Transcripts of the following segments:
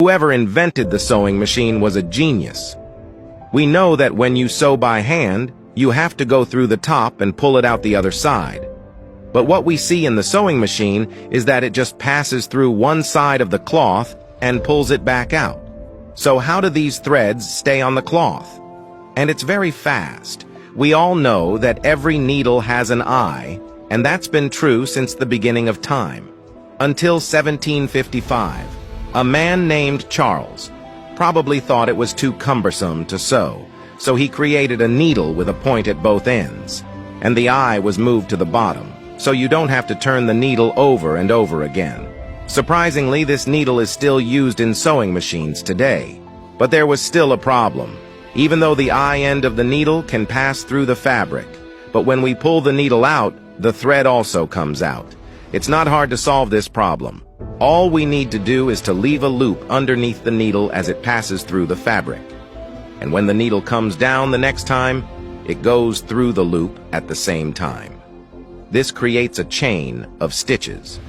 Whoever invented the sewing machine was a genius. We know that when you sew by hand, you have to go through the top and pull it out the other side. But what we see in the sewing machine is that it just passes through one side of the cloth and pulls it back out. So how do these threads stay on the cloth? And it's very fast. We all know that every needle has an eye, and that's been true since the beginning of time. Until 1755, a man named Charles probably thought it was too cumbersome to sew, so he created a needle with a point at both ends, and the eye was moved to the bottom, so you don't have to turn the needle over and over again. Surprisingly, this needle is still used in sewing machines today. But there was still a problem. Even though the eye end of the needle can pass through the fabric, but when we pull the needle out, the thread also comes out. It's not hard to solve this problem. All we need to do is to leave a loop underneath the needle as it passes through the fabric. And when the needle comes down the next time, it goes through the loop at the same time. This creates a chain of stitches.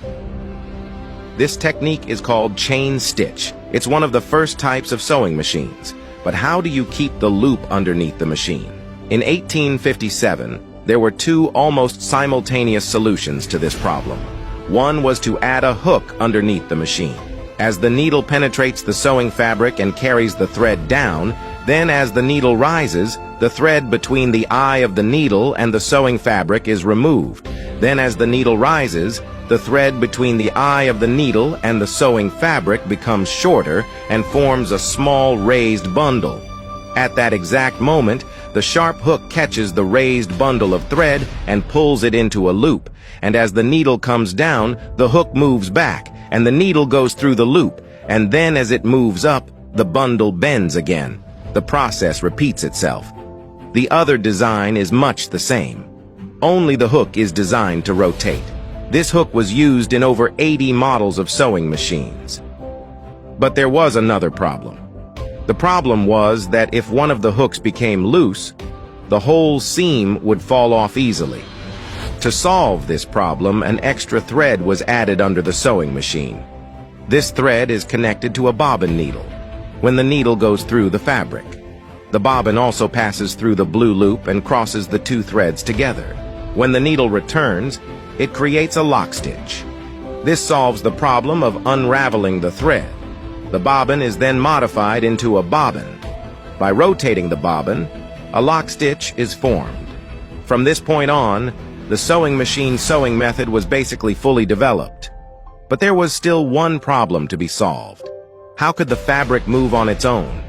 This technique is called chain stitch. It's one of the first types of sewing machines. But how do you keep the loop underneath the machine? In 1857, there were two almost simultaneous solutions to this problem. One was to add a hook underneath the machine. As the needle penetrates the sewing fabric and carries the thread down, then as the needle rises, the thread between the eye of the needle and the sewing fabric is removed. Then as the needle rises, the thread between the eye of the needle and the sewing fabric becomes shorter and forms a small raised bundle. At that exact moment, the sharp hook catches the raised bundle of thread and pulls it into a loop. And as the needle comes down, the hook moves back, and the needle goes through the loop. And then as it moves up, the bundle bends again. The process repeats itself. The other design is much the same. Only the hook is designed to rotate. This hook was used in over 80 models of sewing machines. But there was another problem. The problem was that if one of the hooks became loose, the whole seam would fall off easily. To solve this problem, an extra thread was added under the sewing machine. This thread is connected to a bobbin needle. When the needle goes through the fabric, the bobbin also passes through the blue loop and crosses the two threads together. When the needle returns, it creates a lock stitch. This solves the problem of unraveling the thread. The bobbin is then modified into a bobbin. By rotating the bobbin, a lock stitch is formed. From this point on, the sewing machine sewing method was basically fully developed. But there was still one problem to be solved. How could the fabric move on its own?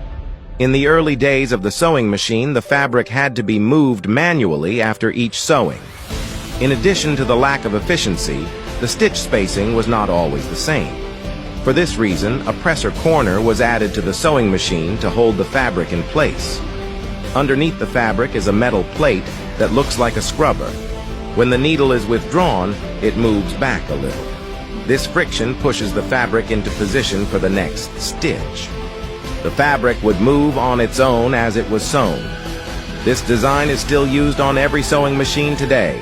In the early days of the sewing machine, the fabric had to be moved manually after each sewing. In addition to the lack of efficiency, the stitch spacing was not always the same. For this reason, a presser corner was added to the sewing machine to hold the fabric in place. Underneath the fabric is a metal plate that looks like a scrubber. When the needle is withdrawn, it moves back a little. This friction pushes the fabric into position for the next stitch. The fabric would move on its own as it was sewn. This design is still used on every sewing machine today.